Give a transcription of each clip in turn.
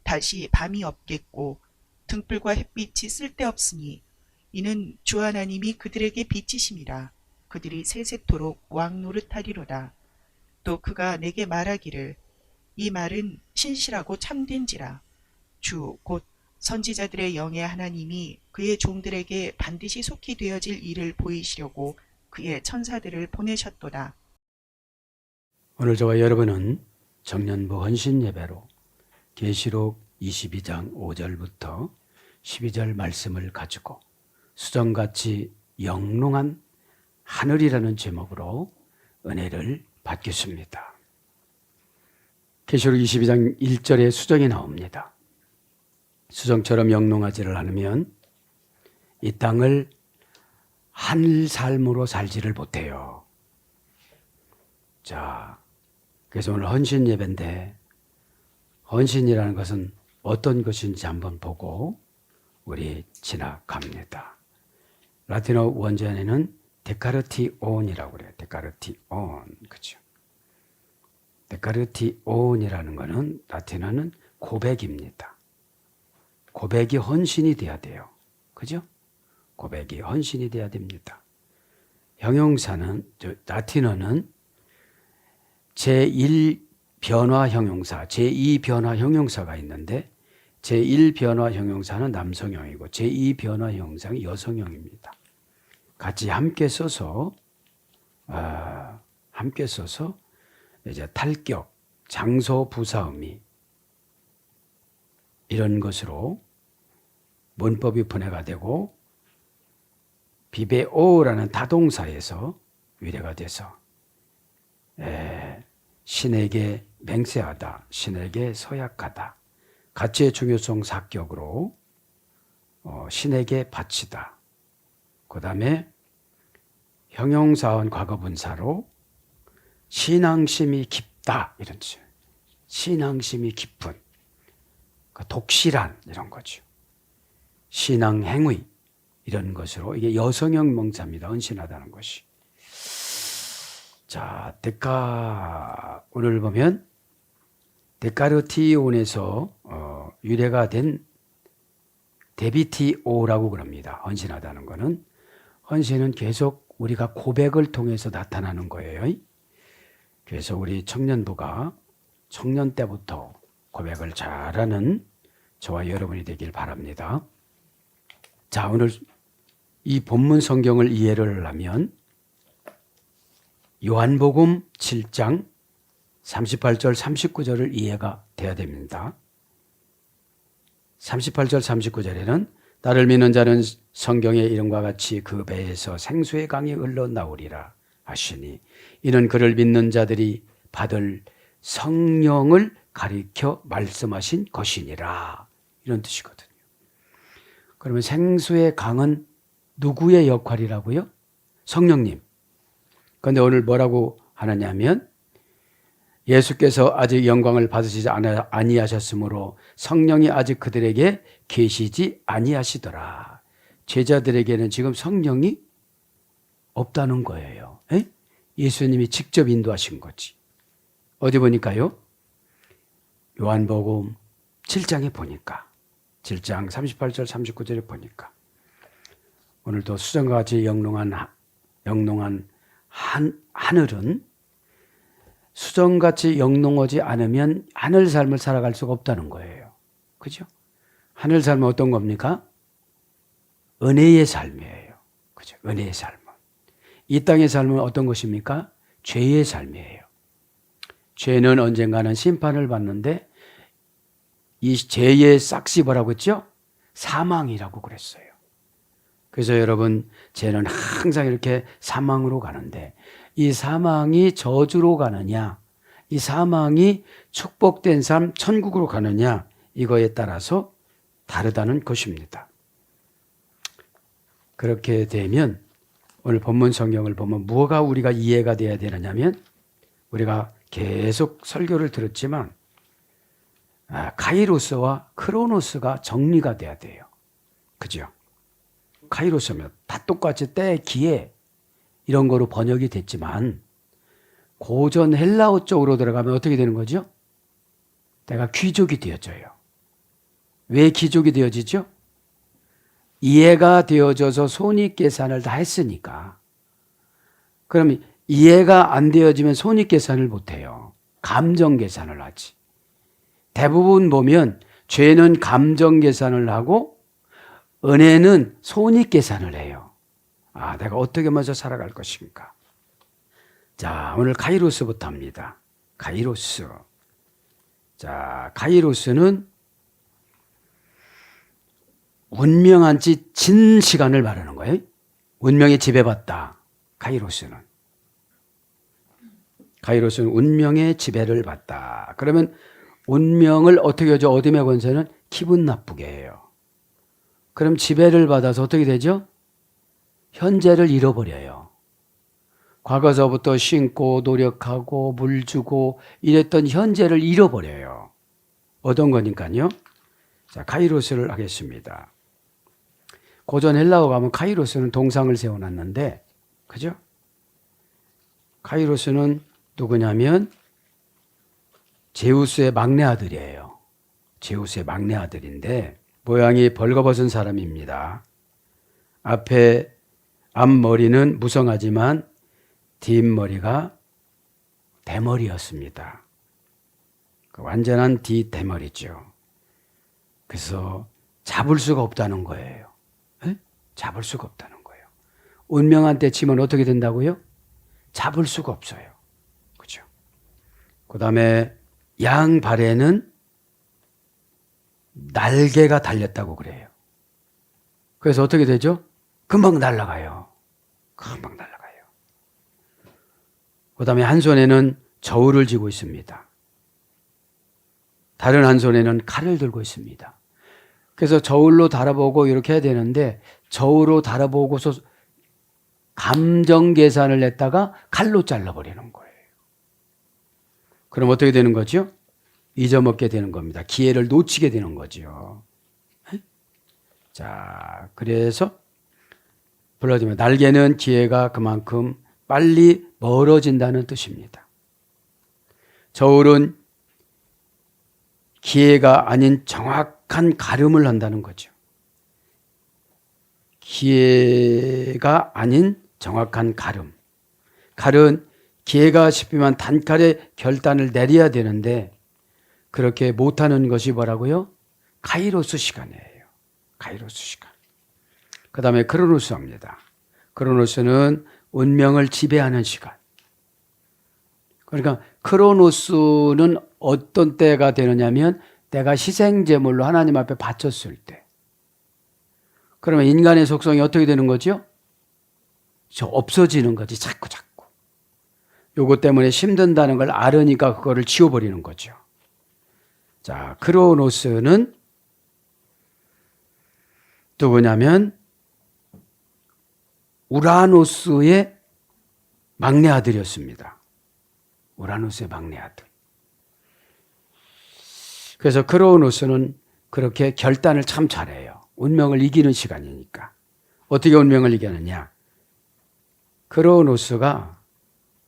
다시 밤이 없겠고 등불과 햇빛이 쓸데없으니 이는 주 하나님이 그들에게 빛이심이라. 그들이 세세토록 왕 노릇하리로다. 또 그가 내게 말하기를 이 말은 신실하고 참된지라. 주 곧 선지자들의 영의 하나님이 그의 종들에게 반드시 속히 되어질 일을 보이시려고 그의 천사들을 보내셨도다. 오늘 저와 여러분은 정년부 헌신 예배로 계시록 22장 5절부터 12절 말씀을 가지고 수정같이 영롱한 하늘이라는 제목으로 은혜를 받겠습니다. 계시록 22장 1절에 수정이 나옵니다. 수정처럼 영롱하지를 않으면 이 땅을 하늘 삶으로 살지를 못해요. 자, 그래서 오늘 헌신 예배인데 헌신이라는 것은 어떤 것인지 한번 보고 우리 지나갑니다. 라틴어 원전에는 데카르티온이라고 그래요. 데카르티온, 그렇죠? 데카르티온이라는 것은 라틴어는 고백입니다. 고백이 헌신이 돼야 돼요. 그죠? 고백이 헌신이 돼야 됩니다. 형용사는, 라틴어는 제1 변화 형용사, 제2 변화 형용사가 있는데 제1 변화 형용사는 남성형이고 제2 변화 형용사는 여성형입니다. 같이 함께 써서 이제 탈격, 장소 부사의미 이런 것으로 문법이 분해가 되고 비베오라는 타동사에서 위례가 돼서 신에게 맹세하다, 신에게 서약하다, 가치의 중요성 사격으로 신에게 바치다. 그 다음에 형용사원 과거분사로 신앙심이 깊다 이런 뜻이에요. 신앙심이 깊은, 독실한 이런 거죠. 신앙행위 이런 것으로 이게 여성형 명사입니다. 헌신하다는 것이. 자, 오늘 보면 데카르티온에서 유래가 된 데비티오라고 그럽니다. 헌신하다는 것은. 헌신은 계속 우리가 고백을 통해서 나타나는 거예요. 그래서 우리 청년부가 청년 때부터 고백을 잘하는 저와 여러분이 되길 바랍니다. 자, 오늘 이 본문 성경을 이해를 하면 요한복음 7장 38절 39절을 이해가 돼야 됩니다. 38절 39절에는 나를 믿는 자는 성경의 이름과 같이 그 배에서 생수의 강이 흘러나오리라 하시니 이는 그를 믿는 자들이 받을 성령을 가리켜 말씀하신 것이니라. 이런 뜻이거든요. 그러면 생수의 강은 누구의 역할이라고요? 성령님. 그런데 오늘 뭐라고 하느냐면 예수께서 아직 영광을 받으시지 아니하셨으므로 성령이 아직 그들에게 계시지 아니하시더라. 제자들에게는 지금 성령이 없다는 거예요. 예수님이 직접 인도하신 거지. 어디 보니까요? 요한복음 7장에 보니까 7장 38절 39절에 보니까 오늘도 수정과 같이 영롱한 하늘은 수정같이 영롱하지 않으면 하늘 삶을 살아갈 수가 없다는 거예요. 그죠? 하늘 삶은 어떤 겁니까? 은혜의 삶이에요. 그죠? 은혜의 삶은. 이 땅의 삶은 어떤 것입니까? 죄의 삶이에요. 죄는 언젠가는 심판을 받는데 이 죄의 싹시 뭐라고 했죠? 사망이라고 그랬어요. 그래서 여러분, 죄는 항상 이렇게 사망으로 가는데 이 사망이 저주로 가느냐, 이 사망이 축복된 삶, 천국으로 가느냐, 이거에 따라서 다르다는 것입니다. 그렇게 되면 오늘 본문 성경을 보면 뭐가 우리가 이해가 돼야 되느냐면 우리가 계속 설교를 들었지만 카이로스와 크로노스가 정리가 돼야 돼요. 그죠? 카이로스면 다 똑같이 때, 기회 이런 거로 번역이 됐지만 고전 헬라어 쪽으로 들어가면 어떻게 되는 거죠? 내가 귀족이 되어져요. 왜 기족이 되어지죠? 이해가 되어져서 손익계산을 다 했으니까. 그럼 이해가 안 되어지면 손익계산을 못해요. 감정계산을 하지. 대부분 보면 죄는 감정계산을 하고 은혜는 손익계산을 해요. 아, 내가 어떻게 먼저 살아갈 것인가. 자, 오늘 카이로스부터 합니다. 카이로스. 자, 카이로스는 운명한 지 진 시간을 말하는 거예요. 운명에 지배받다. 카이로스는. 카이로스는 운명의 지배를 받다. 그러면 운명을 어떻게 하죠? 어둠의 권세는 기분 나쁘게 해요. 그럼 지배를 받아서 어떻게 되죠? 현재를 잃어버려요. 과거서부터 신고 노력하고 물 주고 이랬던 현재를 잃어버려요. 어떤 거니까요? 자, 카이로스를 하겠습니다. 고전 헬라어 가면 카이로스는 동상을 세워놨는데, 그죠? 카이로스는 누구냐면 제우스의 막내 아들이에요. 제우스의 막내 아들인데 모양이 벌거벗은 사람입니다. 앞머리는 무성하지만 뒷머리가 대머리였습니다. 완전한 뒷대머리죠. 그래서 잡을 수가 없다는 거예요. 에? 잡을 수가 없다는 거예요. 운명한테 치면 어떻게 된다고요? 잡을 수가 없어요. 그죠? 그 다음에 양 발에는 날개가 달렸다고 그래요. 그래서 어떻게 되죠? 금방 날아가요. 금방 날아가요. 그 다음에 한 손에는 저울을 쥐고 있습니다. 다른 한 손에는 칼을 들고 있습니다. 그래서 저울로 달아보고 이렇게 해야 되는데 저울로 달아보고서 감정 계산을 냈다가 칼로 잘라버리는 거예요. 그럼 어떻게 되는 거죠? 잊어먹게 되는 겁니다. 기회를 놓치게 되는 거죠. 자, 그래서 불러주면 날개는 기회가 그만큼 빨리 멀어진다는 뜻입니다. 저울은 기회가 아닌 정확한 가름을 한다는 거죠. 기회가 아닌 정확한 가름. 칼은 기회가 싶으면 단칼에 결단을 내려야 되는데 그렇게 못하는 것이 뭐라고요? 카이로스 시간이에요. 카이로스 시간. 그 다음에 크로노스입니다. 크로노스는 운명을 지배하는 시간. 그러니까 크로노스는 어떤 때가 되느냐면 내가 희생제물로 하나님 앞에 바쳤을 때. 그러면 인간의 속성이 어떻게 되는 거죠? 없어지는 거지. 자꾸. 요것 때문에 힘든다는 걸 알으니까 그거를 지워버리는 거죠. 자, 크로노스는 누구냐면 우라노스의 막내 아들이었습니다. 우라노스의 막내 아들. 그래서 크로노스는 그렇게 결단을 참 잘해요. 운명을 이기는 시간이니까. 어떻게 운명을 이기느냐? 크로노스가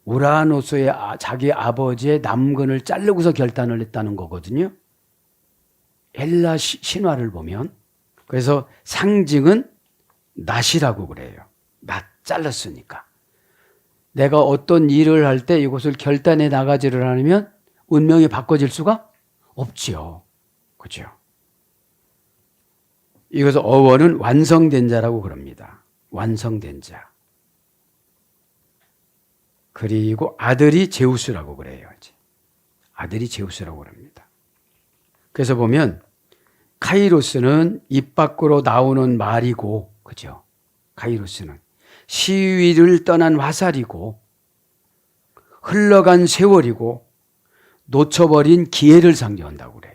우라노스의 자기 아버지의 남근을 자르고서 결단을 했다는 거거든요. 헬라 신화를 보면. 그래서 상징은 낫이라고 그래요. 낫 잘랐으니까. 내가 어떤 일을 할 때 이것을 결단해 나가지를 않으면 운명이 바꿔질 수가 없지요. 그죠? 이것을 어원은 완성된 자라고 그럽니다. 완성된 자. 그리고 아들이 제우스라고 그래요. 아들이 제우스라고 그럽니다. 그래서 보면 카이로스는 입 밖으로 나오는 말이고, 그죠? 카이로스는 시위를 떠난 화살이고, 흘러간 세월이고, 놓쳐버린 기회를 상징한다고 그래요.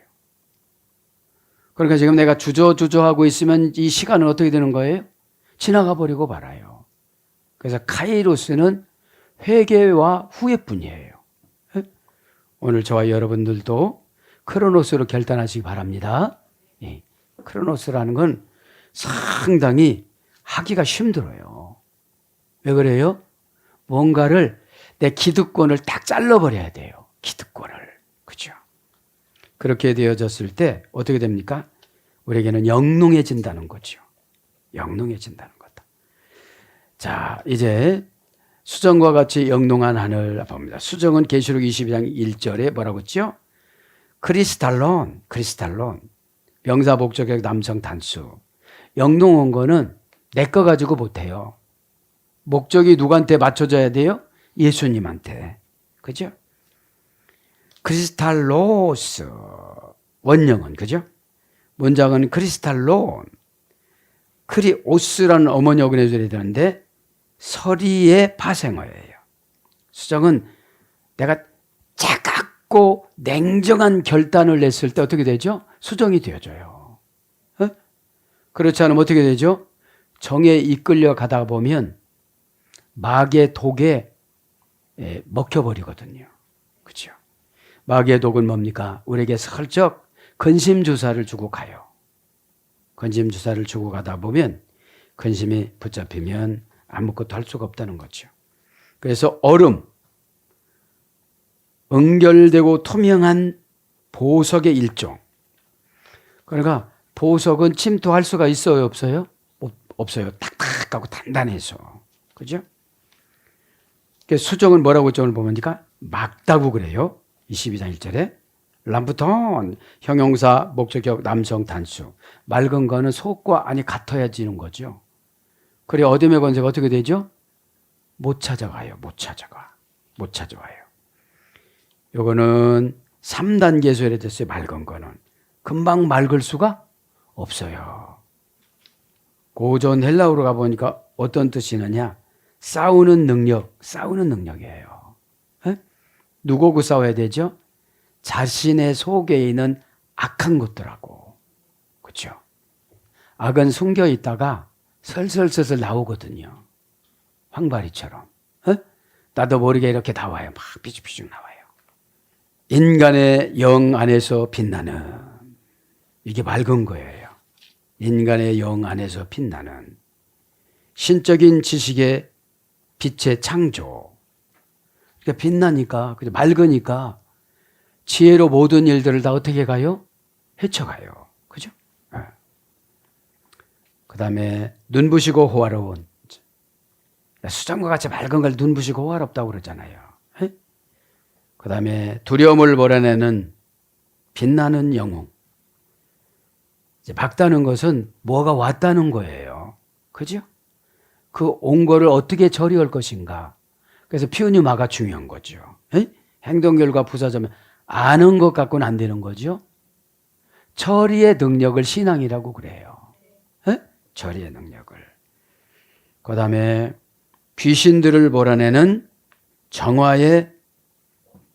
그러니까 지금 내가 주저하고 있으면 이 시간은 어떻게 되는 거예요? 지나가 버리고 말아요. 그래서 카이로스는 회개와 후회뿐이에요. 오늘 저와 여러분들도 크로노스로 결단하시기 바랍니다. 크로노스라는 건 상당히 하기가 힘들어요. 왜 그래요? 뭔가를 내 기득권을 딱 잘라버려야 돼요. 기득권을. 그죠? 그렇게 되어졌을 때 어떻게 됩니까? 우리에게는 영롱해진다는 거죠. 영롱해진다는 거다. 자, 이제 수정과 같이 영롱한 하늘 봅니다. 수정은 계시록 22장 1절에 뭐라고 했죠? 크리스탈론. 명사 복적격 남성 단수. 영롱한 거는 내 거 가지고 못해요. 목적이 누구한테 맞춰져야 돼요? 예수님한테. 그죠? 크리스탈로스. 원형은, 그죠? 문장은 크리스탈론. 크리오스라는 어머니하고 내줘야 되는데 서리의 파생어예요. 수정은 내가 차갑고 냉정한 결단을 냈을 때 어떻게 되죠? 수정이 되어져요. 그렇지 않으면 어떻게 되죠? 정에 이끌려 가다 보면 마귀의 독에 먹혀버리거든요. 그렇죠? 마귀의 독은 뭡니까? 우리에게 슬쩍 근심주사를 주고 가요. 근심주사를 주고 가다 보면 근심이 붙잡히면 아무것도 할 수가 없다는 거죠. 그래서 얼음, 응결되고 투명한 보석의 일종. 그러니까 보석은 침투할 수가 있어요, 없어요? 없어요. 딱딱하고 단단해서. 그죠? 수정은 뭐라고 점을 보니까 막다고 그래요. 22장 1절에. 람부톤, 형용사, 목적격, 남성, 단수. 맑은 거는 속과 안이 같아야 지는 거죠. 그래 어둠의 권세가 어떻게 되죠? 못 찾아가요. 못 찾아와요. 요거는 3단계에서 이래 됐어요. 맑은 거는. 금방 맑을 수가 없어요. 고전 헬라어로 가보니까 어떤 뜻이 있느냐? 싸우는 능력이에요. 에? 누구하고 싸워야 되죠? 자신의 속에 있는 악한 것들하고. 그렇죠? 악은 숨겨 있다가 슬슬 나오거든요. 황바리처럼. 나도 모르게 이렇게 나와요. 막 삐죽삐죽 나와요. 인간의 영 안에서 빛나는, 이게 맑은 거예요. 인간의 영 안에서 빛나는 신적인 지식의 빛의 창조. 그러니까 빛나니까, 맑으니까 지혜로 모든 일들을 다 어떻게 가요? 헤쳐가요. 그죠? 그 다음에 눈부시고 호화로운. 수정과 같이 맑은 걸 눈부시고 호화롭다고 그러잖아요. 그 다음에 두려움을 몰아내는 빛나는 영웅. 이제 밝다는 것은 뭐가 왔다는 거예요. 그죠? 그 온 거를 어떻게 처리할 것인가. 그래서 피우니마가 중요한 거죠. 행동 결과 부사점은 아는 것 갖고는 안 되는 거죠. 처리의 능력을 신앙이라고 그래요. 처리의 능력을. 그 다음에 귀신들을 몰아내는 정화의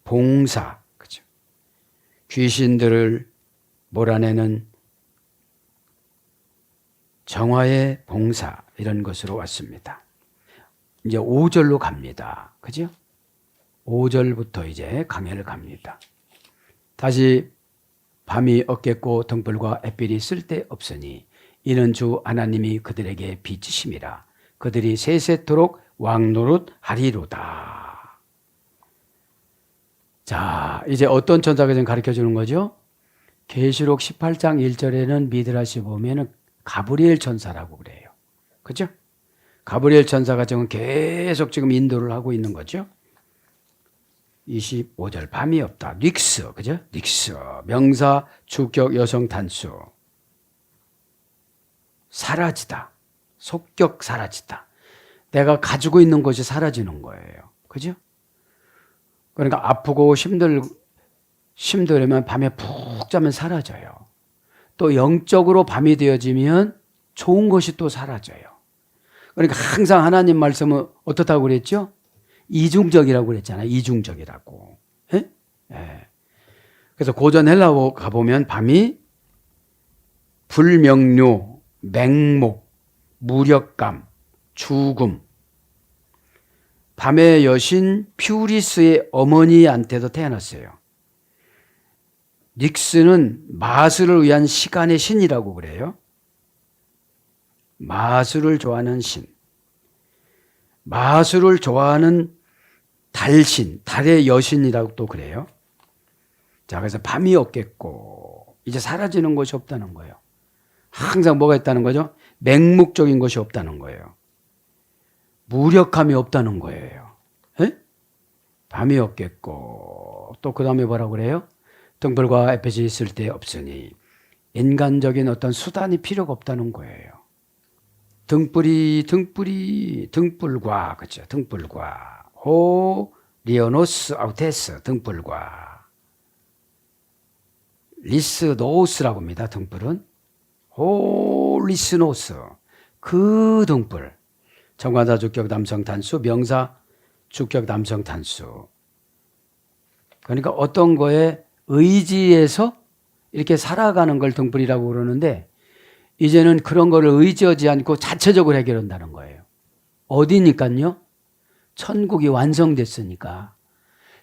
봉사. 그죠? 귀신들을 몰아내는 정화의 봉사. 이런 것으로 왔습니다. 이제 5절로 갑니다. 그죠? 5절부터 이제 강해를 갑니다. 다시 밤이 없겠고 등불과 햇빛이 쓸데없으니 이는 주 하나님이 그들에게 빛이심이라. 그들이 세세토록 왕노릇 하리로다. 자, 이제 어떤 천사가 지금 가르쳐 주는 거죠? 계시록 18장 1절에는 미드라시 보면은 가브리엘 천사라고 그래요. 그죠? 가브리엘 천사가 지금 계속 지금 인도를 하고 있는 거죠. 25절 밤이 없다. 닉스. 그죠? 닉스. 명사, 주격, 여성, 단수. 사라지다. 속격 사라지다. 내가 가지고 있는 것이 사라지는 거예요. 그죠? 그러니까 아프고 힘들면 밤에 푹 자면 사라져요. 또 영적으로 밤이 되어지면 좋은 것이 또 사라져요. 그러니까 항상 하나님 말씀은 어떻다고 그랬죠? 이중적이라고 그랬잖아요. 이중적이라고. 예? 그래서 고전 헬라어 가보면 밤이 불명료, 맹목, 무력감, 죽음. 밤의 여신 퓨리스의 어머니한테도 태어났어요. 닉스는 마술을 위한 시간의 신이라고 그래요. 마술을 좋아하는 신. 마술을 좋아하는 달신, 달의 여신이라고 또 그래요. 자, 그래서 밤이 없겠고, 이제 사라지는 것이 없다는 거예요. 항상 뭐가 있다는 거죠? 맹목적인 것이 없다는 거예요. 무력함이 없다는 거예요. 에? 밤이 없겠고 또 그 다음에 뭐라고 그래요? 등불과 햇빛이 있을 때 없으니 인간적인 어떤 수단이 필요가 없다는 거예요. 등불과 그죠? 등불과 리오노스 아우테스 등불과 리스노스라고 합니다. 등불은 리스노스 그 등불 정관사 주격 남성 단수 명사 주격 남성 단수 그러니까 어떤 거에 의지해서 이렇게 살아가는 걸 등불이라고 그러는데 이제는 그런 거를 의지하지 않고 자체적으로 해결한다는 거예요. 어디니까요? 천국이 완성됐으니까.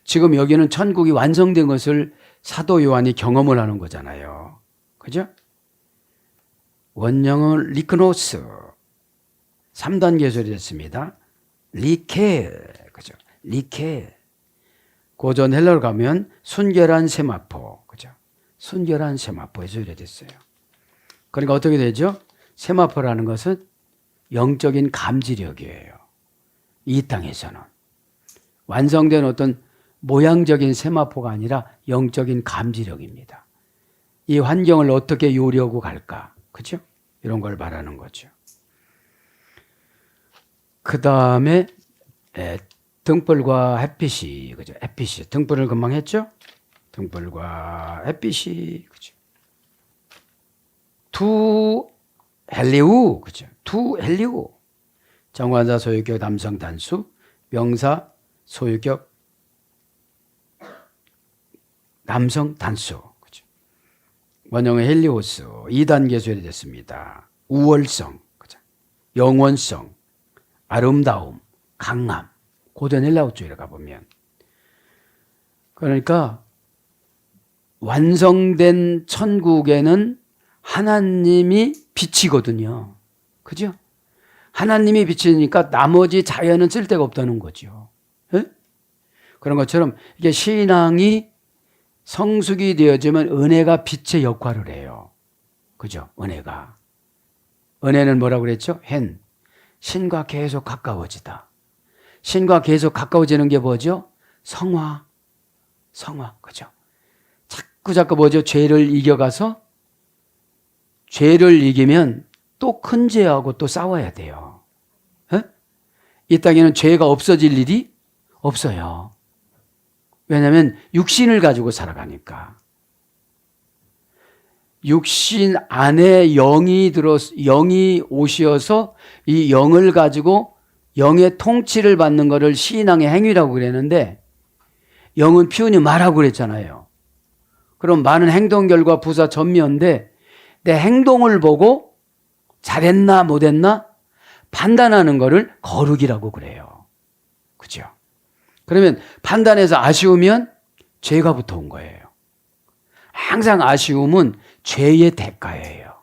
지금 여기는 천국이 완성된 것을 사도 요한이 경험을 하는 거잖아요. 그죠? 원형은 리크노스 3단계 소리 됐습니다. 리케 그죠? 리케 고전 헬라로 가면 순결한 세마포 그죠? 순결한 세마포에 소리됐어요. 그러니까 어떻게 되죠? 세마포라는 것은 영적인 감지력이에요. 이 땅에서는 완성된 어떤 모양적인 세마포가 아니라 영적인 감지력입니다. 이 환경을 어떻게 요리하고 갈까? 그죠? 이런 걸 말하는 거죠. 그 다음에 등불과 햇빛이 그죠? 햇빛이 등불을 금방 했죠? 등불과 햇빛이 그죠? 투 헬리우 그죠? 투 헬리우 정관사 소유격 남성 단수 명사 소유격 남성 단수 그죠? 원형의 헬리오스 2단계 소리됐습니다. 우월성 그죠? 영원성 아름다움 강함 고전 헬라어 쪽에 가보면 그러니까 완성된 천국에는 하나님이 빛이거든요. 그죠? 하나님이 빛이니까 나머지 자연은 쓸데가 없다는 거죠. 에? 그런 것처럼 이게 신앙이 성숙이 되어지면 은혜가 빛의 역할을 해요. 그죠? 은혜는 뭐라고 그랬죠? 신과 계속 가까워지다. 신과 계속 가까워지는 게 뭐죠? 성화. 그죠? 자꾸 뭐죠? 죄를 이겨가서 죄를 이기면 또 큰 죄하고 또 싸워야 돼요. 에? 이 땅에는 죄가 없어질 일이 없어요. 왜냐하면 육신을 가지고 살아가니까. 육신 안에 영이 오셔서 이 영을 가지고 영의 통치를 받는 것을 신앙의 행위라고 그랬는데 영은 표현이 말하고 그랬잖아요. 그럼 많은 행동 결과 부사 전면인데 내 행동을 보고 잘했나 못했나 판단하는 것을 거룩이라고 그래요. 그죠? 그러면 판단해서 아쉬우면 죄가 붙어온 거예요. 항상 아쉬움은 죄의 대가예요.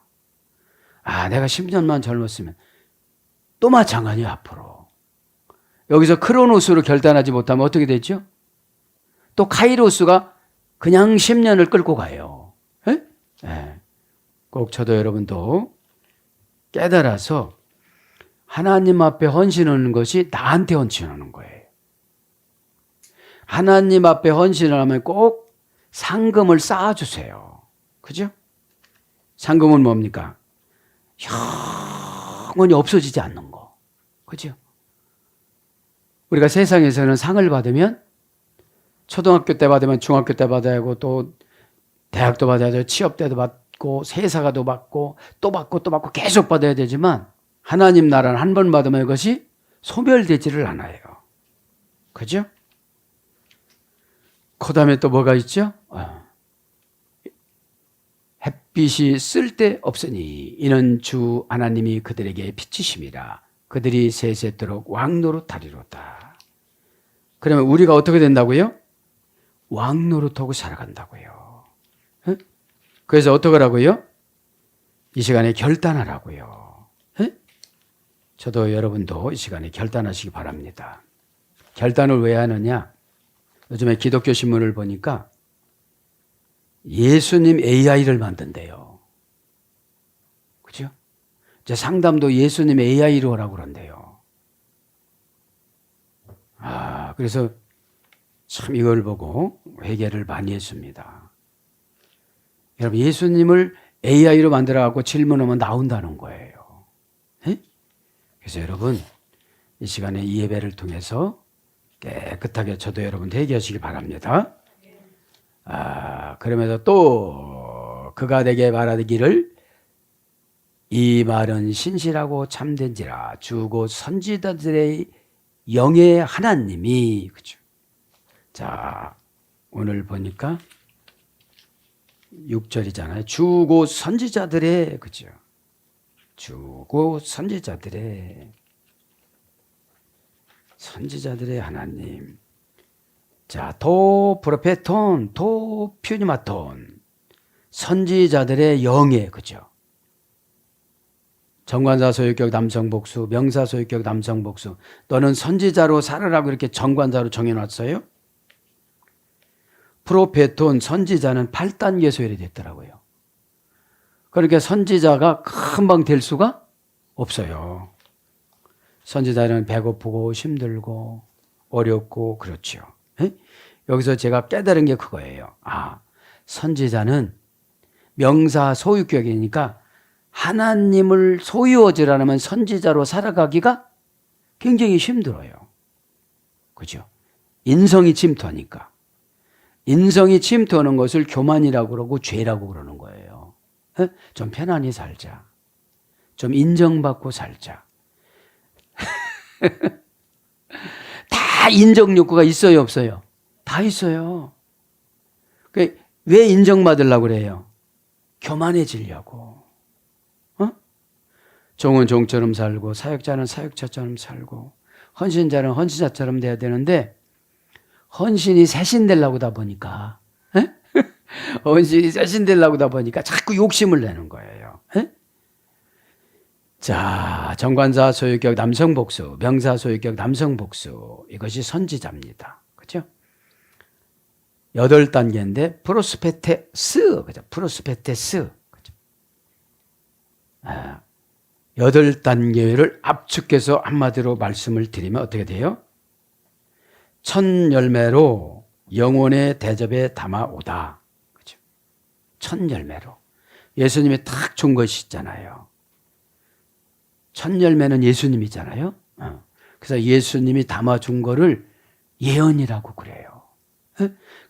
내가 10년만 젊었으면 또 마찬가지예요, 앞으로. 여기서 크로노스로 결단하지 못하면 어떻게 되죠? 또 카이로스가 그냥 10년을 끌고 가요. 네. 꼭 저도 여러분도 깨달아서 하나님 앞에 헌신하는 것이 나한테 헌신하는 거예요. 하나님 앞에 헌신을 하면 꼭 상금을 쌓아주세요. 그죠? 상금은 뭡니까? 영원히 없어지지 않는 거. 그죠? 우리가 세상에서는 상을 받으면 초등학교 때 받으면 중학교 때 받아야 하고 또 대학도 받아야 돼요. 취업 때도 받고 세사가도 받고 또 받고 또 받고 계속 받아야 되지만 하나님 나라는 한 번 받으면 이것이 소멸되지를 않아요. 그죠? 그 다음에 또 뭐가 있죠? 햇빛이 쓸데없으니 이는 주 하나님이 그들에게 빛이심이라 그들이 세세토록 왕노릇하리로다. 그러면 우리가 어떻게 된다고요? 왕노릇하고 살아간다고요. 그래서 어떻게 하라고요? 이 시간에 결단하라고요. 저도 여러분도 이 시간에 결단하시기 바랍니다. 결단을 왜 하느냐? 요즘에 기독교 신문을 보니까 예수님 AI를 만든대요. 제 상담도 예수님 AI로 하라고 그런대요. 그래서 참 이걸 보고 회개를 많이 했습니다. 여러분, 예수님을 AI로 만들어갖고 질문하면 나온다는 거예요. 에? 그래서 여러분, 이 시간에 이 예배를 통해서 깨끗하게 저도 여러분 회개하시기 바랍니다. 그러면서 또 그가 내게 말하기를 이 말은 신실하고 참된지라 주고 선지자들의 영의 하나님이, 그죠? 자, 오늘 보니까 6절이잖아요. 주고 선지자들의, 그죠? 주고 선지자들의 하나님. 자, 도 프로페톤, 도 퓨니마톤. 선지자들의 영예, 그죠? 정관사 소유격 남성 복수, 명사 소유격 남성 복수. 너는 선지자로 살으라고 이렇게 정관사로 정해놨어요? 프로페톤, 선지자는 8단계 소열이 됐더라고요. 그러니까 선지자가 금방 될 수가 없어요. 선지자는 배고프고 힘들고 어렵고 그렇죠. 에? 여기서 제가 깨달은 게 그거예요. 선지자는 명사 소유격이니까 하나님을 소유하지라면 선지자로 살아가기가 굉장히 힘들어요. 그죠? 인성이 침투하니까. 인성이 침투하는 것을 교만이라고 그러고 죄라고 그러는 거예요. 에? 좀 편안히 살자. 좀 인정받고 살자. 다 인정 욕구가 있어요, 없어요? 다 있어요. 왜 인정받으려고 그래요? 교만해지려고. 종은 종처럼 살고 사역자는 사역자처럼 살고 헌신자는 헌신자처럼 돼야 되는데 헌신이 새신되려고 하다 보니까 헌신이 새신되려고 하다 보니까 자꾸 욕심을 내는 거예요. 자, 정관사 소유격 남성 복수, 명사 소유격 남성 복수, 이것이 선지자입니다. 그죠? 8단계인데 프로스페테스, 그죠? 프로스페테스, 그죠? 8단계를 압축해서 한마디로 말씀을 드리면 어떻게 돼요? 첫 열매로 영혼의 대접에 담아오다. 그죠? 첫 열매로. 예수님이 딱 준 것이 있잖아요. 첫 열매는 예수님이잖아요. 그래서 예수님이 담아준 거를 예언이라고 그래요.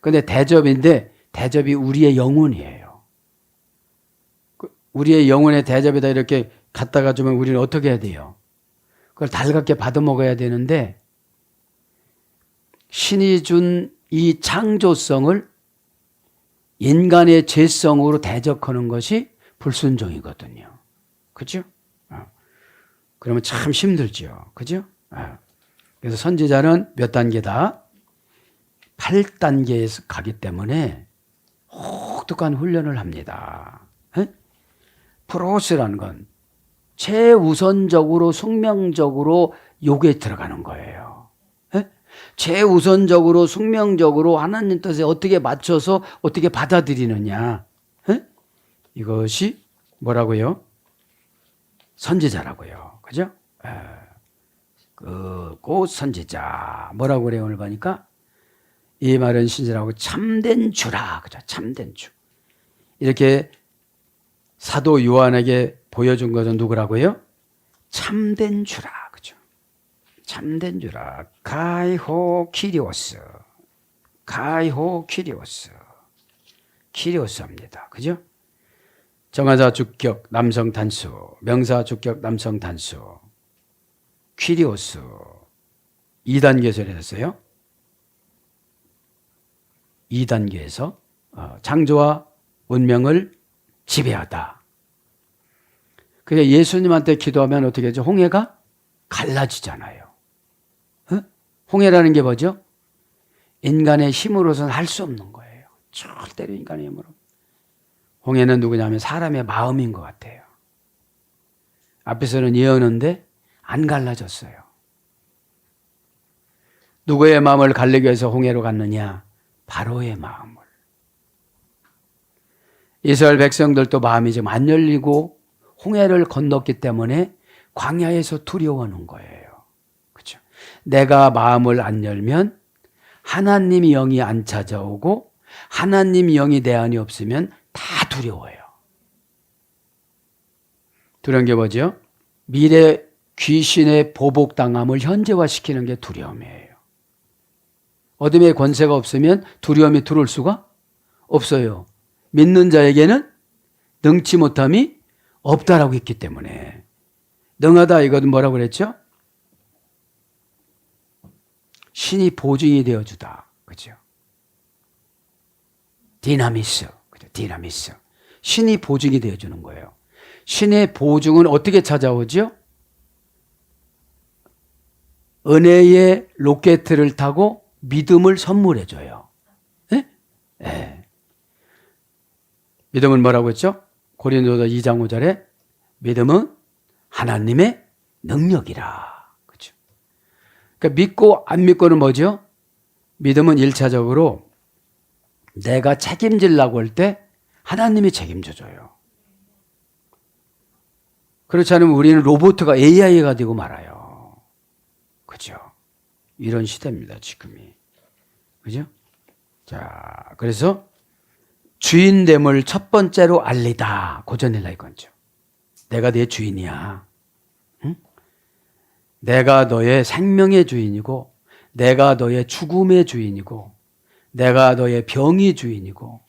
그런데 대접인데 대접이 우리의 영혼이에요. 우리의 영혼의 대접에다 이렇게 갖다가 주면 우리는 어떻게 해야 돼요? 그걸 달갑게 받아 먹어야 되는데 신이 준 이 창조성을 인간의 죄성으로 대적하는 것이 불순종이거든요. 그죠? 그러면 참 힘들죠. 그죠? 그래서 선지자는 몇 단계다? 8단계에 가기 때문에 혹독한 훈련을 합니다. 프로스라는 건 최우선적으로 숙명적으로 요구에 들어가는 거예요. 최우선적으로 숙명적으로 하나님 뜻에 어떻게 맞춰서 어떻게 받아들이느냐. 이것이 뭐라고요? 선지자라고요. 그죠? 그 선지자. 뭐라고 그래요? 오늘 보니까 이 말은 신실하고 참된 주라. 그죠? 참된 주. 이렇게 사도 요한에게 보여준 것은 누구라고요? 참된 주라. 그죠? 참된 주라. 가이호 키리오스. 가이호 키리오스. 키리오스입니다. 그죠? 정한사 주격 남성 단수, 명사 주격 남성 단수, 키리오스. 2단계에서 이랬어요. 2단계에서 창조와 운명을 지배하다. 그게 예수님한테 기도하면 어떻게 하죠? 홍해가 갈라지잖아요. 홍해라는 게 뭐죠? 인간의 힘으로서는 할 수 없는 거예요. 절대로 인간의 힘으로. 홍해는 누구냐면 사람의 마음인 것 같아요. 앞에서는 예언인데 안 갈라졌어요. 누구의 마음을 갈리기 위해서 홍해로 갔느냐? 바로의 마음을. 이스라엘 백성들도 마음이 지금 안 열리고 홍해를 건넜기 때문에 광야에서 두려워하는 거예요. 그렇죠? 내가 마음을 안 열면 하나님 영이 안 찾아오고 하나님 영이 내 안에 없으면 다 두려워요. 두려운 게 뭐죠? 미래 귀신의 보복당함을 현재화시키는 게 두려움이에요. 어둠의 권세가 없으면 두려움이 들어올 수가 없어요. 믿는 자에게는 능치 못함이 없다라고 했기 때문에. 능하다 이것은 뭐라고 그랬죠? 신이 보증이 되어주다. 그죠? 디나미스. 그죠? 디나미스. 신이 보증이 되어주는 거예요. 신의 보증은 어떻게 찾아오죠? 은혜의 로켓을 타고 믿음을 선물해줘요. 네? 네. 믿음은 뭐라고 했죠? 고린도서 2장 5절에 믿음은 하나님의 능력이라. 그렇죠? 그러니까 믿고 안 믿고는 뭐죠? 믿음은 1차적으로 내가 책임지려고 할 때 하나님이 책임져줘요. 그렇지 않으면 우리는 로봇가 AI가 되고 말아요. 그죠? 이런 시대입니다, 지금이. 그죠? 자, 그래서 주인됨을 첫 번째로 알리다. 고전일라 이건죠. 내가 네 주인이야. 응? 내가 너의 생명의 주인이고, 내가 너의 죽음의 주인이고, 내가 너의 병의 주인이고,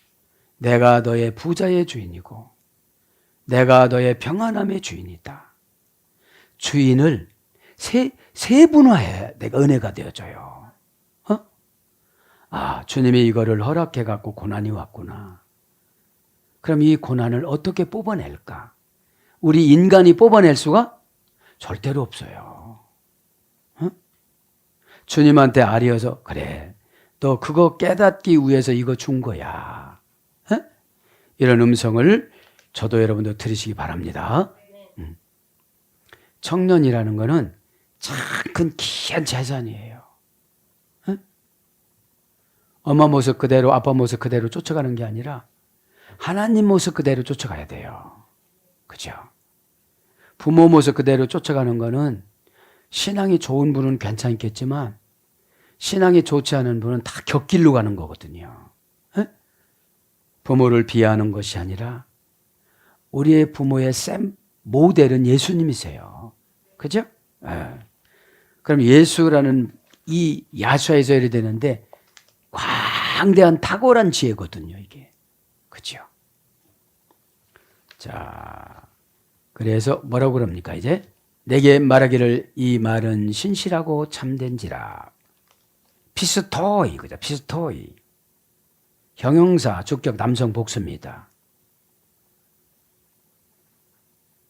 내가 너의 부자의 주인이고, 내가 너의 평안함의 주인이다. 주인을 세분화해 내가 은혜가 되어줘요. 아, 주님이 이거를 허락해갖고 고난이 왔구나. 그럼 이 고난을 어떻게 뽑아낼까? 우리 인간이 뽑아낼 수가 절대로 없어요. 주님한테 아리어서 그래, 너 그거 깨닫기 위해서 이거 준 거야. 이런 음성을 저도 여러분도 들으시기 바랍니다. 청년이라는 거는 참 큰 귀한 재산이에요. 엄마 모습 그대로 아빠 모습 그대로 쫓아가는 게 아니라 하나님 모습 그대로 쫓아가야 돼요. 그죠? 부모 모습 그대로 쫓아가는 거는 신앙이 좋은 분은 괜찮겠지만 신앙이 좋지 않은 분은 다 곁길로 가는 거거든요. 부모를 비하하는 것이 아니라 우리의 부모의 모델은 예수님이세요. 그죠? 그럼 예수라는 이 야수에서 해야 되는데 광대한 탁월한 지혜거든요, 이게. 그죠? 자, 그래서 뭐라고 그럽니까, 이제? 내게 말하기를 이 말은 신실하고 참된지라. 피스토이, 그죠? 피스토이. 형용사, 주격 남성 복수입니다.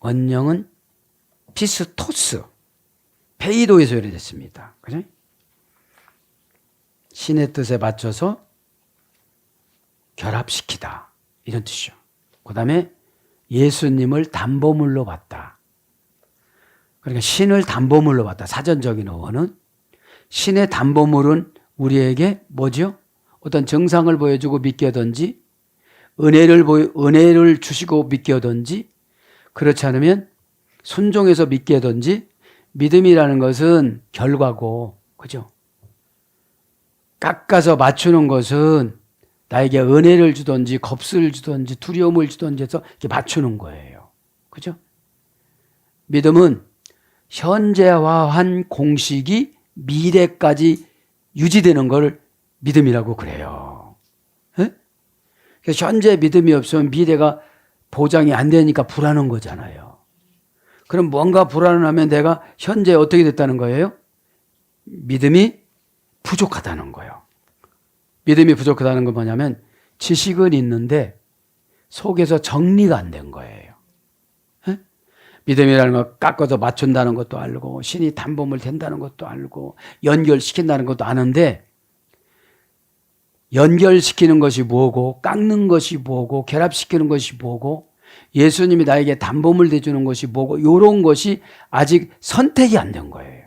원형은 피스토스, 페이도에서 요리됐습니다. 그죠? 신의 뜻에 맞춰서 결합시키다. 이런 뜻이죠. 그 다음에 예수님을 담보물로 봤다. 그러니까 신을 담보물로 봤다. 사전적인 어원은 신의 담보물은 우리에게 뭐죠? 어떤 정상을 보여주고 믿게 하든지 은혜를 주시고 믿게 하든지 그렇지 않으면 순종해서 믿게 하든지 믿음이라는 것은 결과고 그죠? 깎아서 맞추는 것은 나에게 은혜를 주든지 겁을 주든지 두려움을 주든지 해서 이렇게 맞추는 거예요. 그죠? 믿음은 현재화한 공식이 미래까지 유지되는 걸 믿음이라고 그래요. 그래서 현재 믿음이 없으면 미래가 보장이 안 되니까 불안한 거잖아요. 그럼 뭔가 불안하면 내가 현재 어떻게 됐다는 거예요? 믿음이 부족하다는 거예요. 믿음이 부족하다는 건 뭐냐면 지식은 있는데 속에서 정리가 안 된 거예요. 믿음이라는 거 깎아서 맞춘다는 것도 알고 신이 담보물 된다는 것도 알고 연결시킨다는 것도 아는데 연결시키는 것이 뭐고 깎는 것이 뭐고 결합시키는 것이 뭐고 예수님이 나에게 담보물 대주는 것이 뭐고 이런 것이 아직 선택이 안 된 거예요.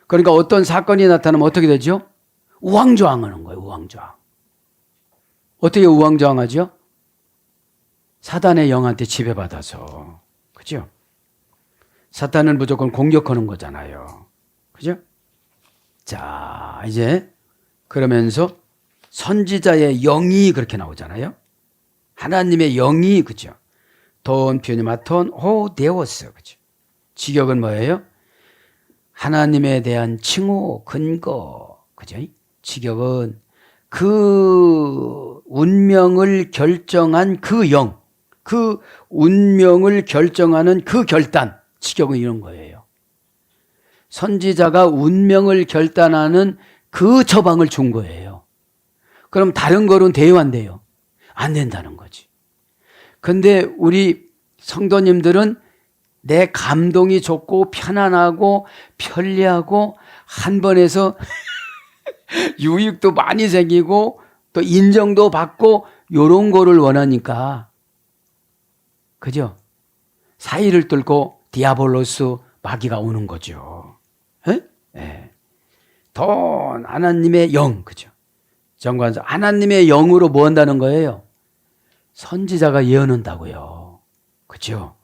그러니까 어떤 사건이 나타나면 어떻게 되죠? 우왕좌왕하는 거예요. 우왕좌왕. 어떻게 우왕좌왕하죠? 사단의 영한테 지배받아서 그죠? 사탄은 무조건 공격하는 거잖아요. 그죠? 자, 이제 그러면서 선지자의 영이 그렇게 나오잖아요. 하나님의 영이, 그죠? 돈 퓨니마톤 호 데오스, 그죠? 직역은 뭐예요? 하나님에 대한 칭호, 근거, 그죠? 직역은 그 운명을 결정한 그 영, 그 운명을 결정하는 그 결단, 직역은 이런 거예요. 선지자가 운명을 결단하는 그 처방을 준 거예요. 그럼 다른 거는 돼요, 안 돼요? 안 된다는 거지. 근데 우리 성도님들은 내 감동이 좋고 편안하고 편리하고 한 번에서 유익도 많이 생기고 또 인정도 받고 요런 거를 원하니까, 그죠? 사이를 뚫고 디아볼로스 마귀가 오는 거죠. 예. 돈, 하나님의 영, 그죠? 정관사, 하나님의 영으로 뭐 한다는 거예요? 선지자가 예언한다고요. 그죠?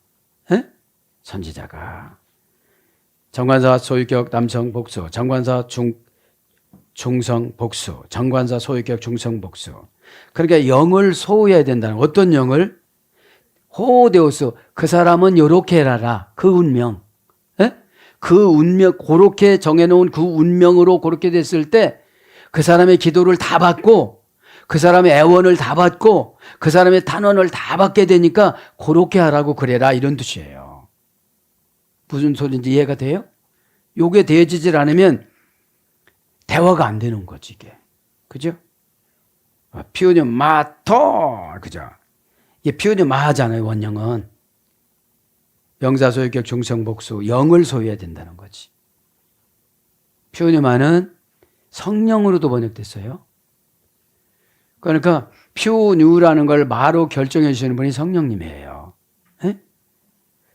예? 선지자가. 정관사 소유격 남성 복수, 정관사 중성 복수, 정관사 소유격 중성 복수. 그러니까 영을 소유해야 된다는, 어떤 영을? 호데오스, 그 사람은 요렇게 해라라. 그 운명. 예? 그 운명, 그렇게 정해놓은 그 운명으로 그렇게 됐을 때 그 사람의 기도를 다 받고 그 사람의 애원을 다 받고 그 사람의 탄원을 다 받게 되니까 그렇게 하라고 그래라, 이런 뜻이에요. 무슨 소리인지 이해가 돼요? 요게 되어지질 않으면 대화가 안 되는 거지, 이게. 그죠? 피우니 마토, 그죠? 이게 피우니 마하잖아요, 원형은. 명사 소유격 중성 복수, 영을 소유해야 된다는 거지. 피우니 마는 성령으로도 번역됐어요. 그러니까 퓨뉴라는 걸 마로 결정해 주시는 분이 성령님이에요. 에?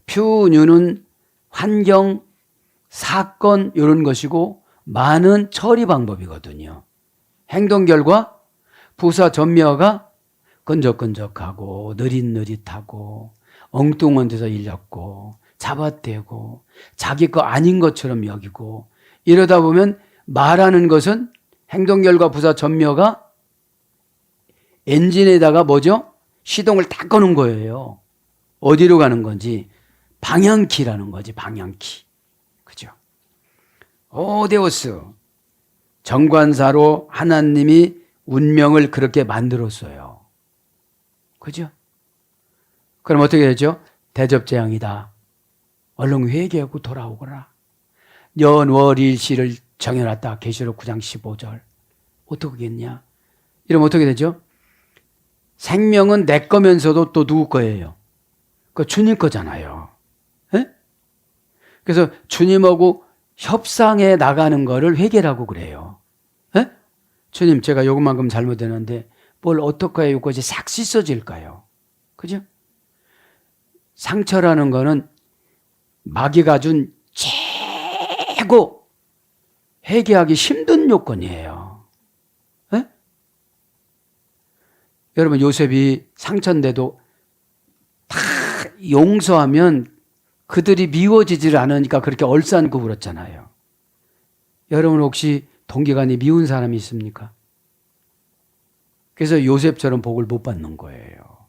퓨뉴는 환경, 사건 이런 것이고 마는 처리 방법이거든요. 행동 결과 부사 전미어가 끈적끈적하고 느릿느릿하고 엉뚱한 데서 일렸고 잡아떼고 자기 거 아닌 것처럼 여기고 이러다 보면 말하는 것은 행동 결과 부사 전미어가 엔진에다가 뭐죠? 시동을 딱 거는 거예요. 어디로 가는 건지 방향키라는 거지, 방향키. 그죠? 오데오스, 정관사로 하나님이 운명을 그렇게 만들었어요. 그죠? 그럼 어떻게 되죠? 대접재앙이다. 얼른 회개하고 돌아오거라. 연월일시를 정해놨다. 계시록 9장 15절. 어떻게겠냐? 이러면 어떻게 되죠? 생명은 내 거면서도 또 누구 거예요? 그 주님 거잖아요. 에? 그래서 주님하고 협상해 나가는 거를 회개라고 그래요. 에? 주님, 제가 요것만큼 잘못했는데 뭘 어떻게 해야 이것이 싹 씻어질까요? 그죠? 상처라는 거는 마귀가 준 최고 회개하기 힘든 요건이에요. 에? 여러분, 요셉이 상처인데도 다 용서하면 그들이 미워지질 않으니까 그렇게 얼싸안고 울었잖아요. 여러분, 혹시 동기간에 미운 사람이 있습니까? 그래서 요셉처럼 복을 못 받는 거예요.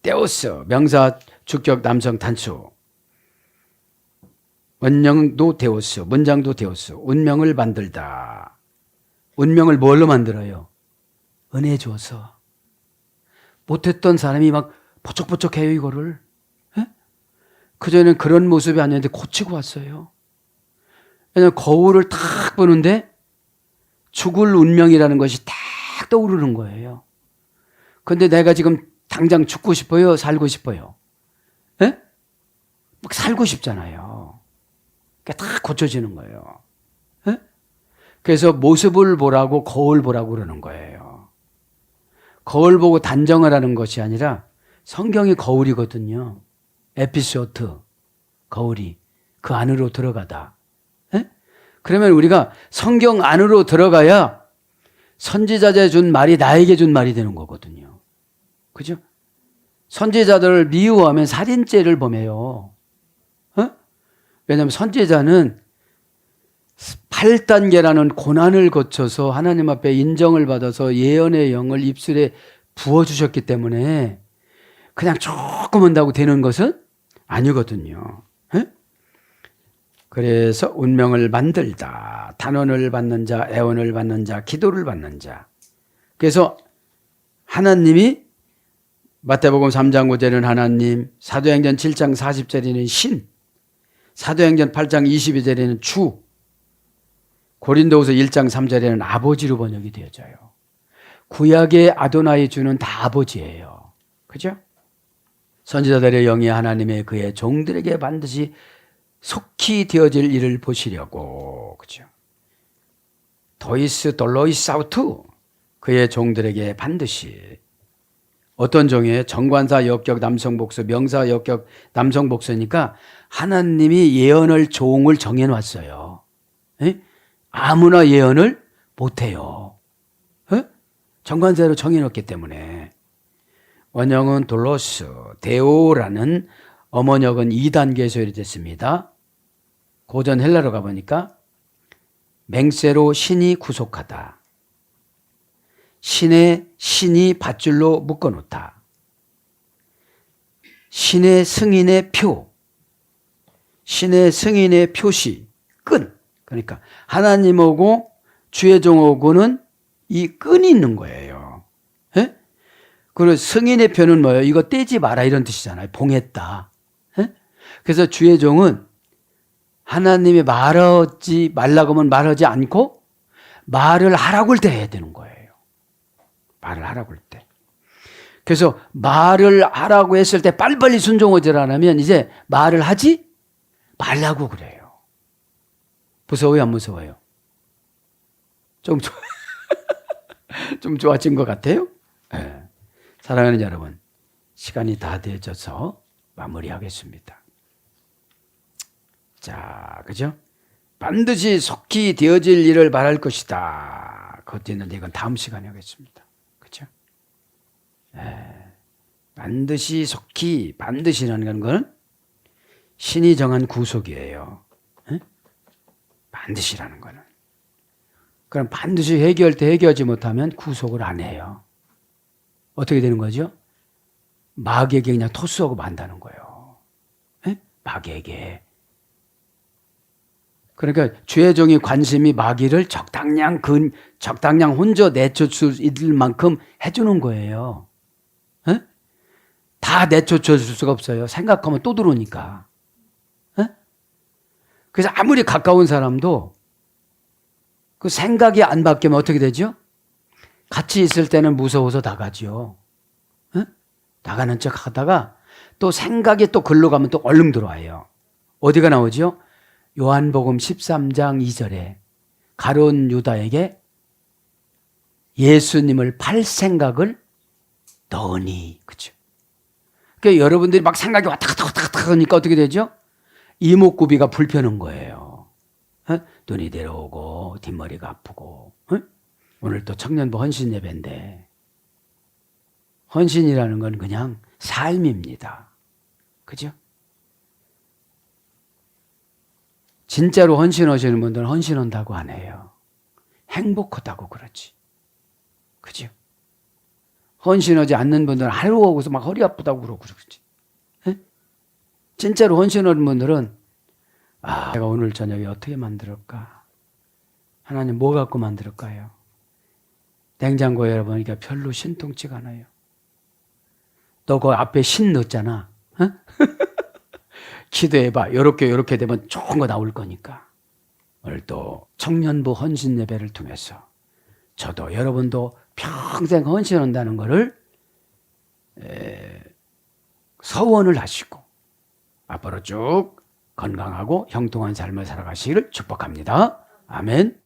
데오스, 명사 주격 남성 단수. 원형도 데오스, 문장도 데오스. 운명을 만들다. 운명을 뭘로 만들어요? 은혜 줘서. 못했던 사람이 막 버쩍버쩍해요, 이거를. 에? 그전에는 그런 모습이 아니었는데 고치고 왔어요. 왜냐하면 거울을 탁 보는데 죽을 운명이라는 것이 딱 떠오르는 거예요. 근데 내가 지금 당장 죽고 싶어요? 살고 싶어요? 에? 막 살고 싶잖아요. 그러니까 다 고쳐지는 거예요. 에? 그래서 모습을 보라고 거울 보라고 그러는 거예요. 거울 보고 단정을 하는 것이 아니라 성경이 거울이거든요. 에피소드, 거울이 그 안으로 들어가다. 에? 그러면 우리가 성경 안으로 들어가야 선지자들이 준 말이 나에게 준 말이 되는 거거든요. 그죠? 선지자들을 미워하면 살인죄를 범해요. 왜냐하면 선지자는 8단계라는 고난을 거쳐서 하나님 앞에 인정을 받아서 예언의 영을 입술에 부어주셨기 때문에 그냥 조금 한다고 되는 것은 아니거든요. 에? 그래서 운명을 만들다, 단언을 받는 자, 애원을 받는 자, 기도를 받는 자. 그래서 하나님이 마태복음 3장 9절에는 하나님, 사도행전 7장 40절에는 신, 사도행전 8장 22절에는 주, 고린도후서 1장 3절에는 아버지로 번역이 되어져요. 구약의 아도나이 주는 다 아버지예요. 그죠? 선지자들의 영이 하나님의 그의 종들에게 반드시 속히 되어질 일을 보시려고, 그죠? 도이스 돌로이스 아우투, 그의 종들에게 반드시. 어떤 종이에요? 정관사 역격 남성복수, 명사 역격 남성복수니까 하나님이 예언을 종을 정해놨어요. 에? 아무나 예언을 못해요. 에? 정관사로 정해놓기 때문에. 원형은 돌로스, 데오라는 어머니역은 2단계에 소개됐습니다. 고전 헬라로 가보니까 맹세로 신이 구속하다. 신이 밧줄로 묶어놓다. 신의 승인의 표. 신의 승인의 표시. 끈. 그러니까 하나님하고 주의 종하고는 이 끈이 있는 거예요. 예? 그리고 승인의 표는 뭐예요? 이거 떼지 마라 이런 뜻이잖아요. 봉했다. 예? 그래서 주의 종은 하나님이 말하지 말라고 하면 말하지 않고 말을 하라고 할 때 해야 되는 거예요. 말을 하라고 할 때. 그래서 말을 하라고 했을 때 빨리빨리 순종하지 않으면 이제 말을 하지 말라고 그래요. 무서워요, 안 무서워요? 좀 좋아진 것 같아요? 네. 사랑하는 여러분, 시간이 다 되어져서 마무리하겠습니다. 자, 그죠? 반드시 속히 되어질 일을 말할 것이다. 그것도 있는데 이건 다음 시간에 하겠습니다. 그죠? 반드시 속히, 반드시라는 건 신이 정한 구속이에요. 에? 반드시라는 거는. 그럼 반드시 회개할 때 회개하지 못하면 구속을 안 해요. 어떻게 되는 거죠? 마귀에게 그냥 토스하고 만다는 거예요. 에? 마귀에게. 그러니까 주의 종이 관심이 마귀를 적당량 혼자 내쫓을 수 있을 만큼 해주는 거예요. 에? 다 내쫓을 수가 없어요. 생각하면 또 들어오니까. 에? 그래서 아무리 가까운 사람도 그 생각이 안 바뀌면 어떻게 되죠? 같이 있을 때는 무서워서 나가죠. 에? 나가는 척 하다가 또 생각이 또 글로 가면 또 얼른 들어와요. 어디가 나오죠? 요한복음 13장 2절에 가룟 유다에게 예수님을 팔 생각을 넣으니. 그죠? 그러니까 여러분들이 막 생각이 왔다 갔다 하니까 어떻게 되죠? 이목구비가 불편한 거예요. 에? 눈이 내려오고 뒷머리가 아프고. 에? 오늘 또 청년부 헌신 예배인데 헌신이라는 건 그냥 삶입니다. 그죠? 진짜로 헌신하시는 분들은 헌신한다고 안 해요. 행복하다고 그러지. 그죠? 헌신하지 않는 분들은 하루 오고서 막 허리 아프다고 그러고 그러지. 에? 진짜로 헌신하는 분들은 내가 오늘 저녁에 어떻게 만들었까? 하나님 뭐 갖고 만들었까요? 냉장고에 열어보니까 별로 신통치가 않아요. 너 그 앞에 신 넣었잖아. 어? 기도해봐. 요렇게 되면 좋은 거 나올 거니까. 오늘 또 청년부 헌신 예배를 통해서 저도 여러분도 평생 헌신한다는 것을 서원을 하시고 앞으로 쭉 건강하고 형통한 삶을 살아가시기를 축복합니다. 아멘.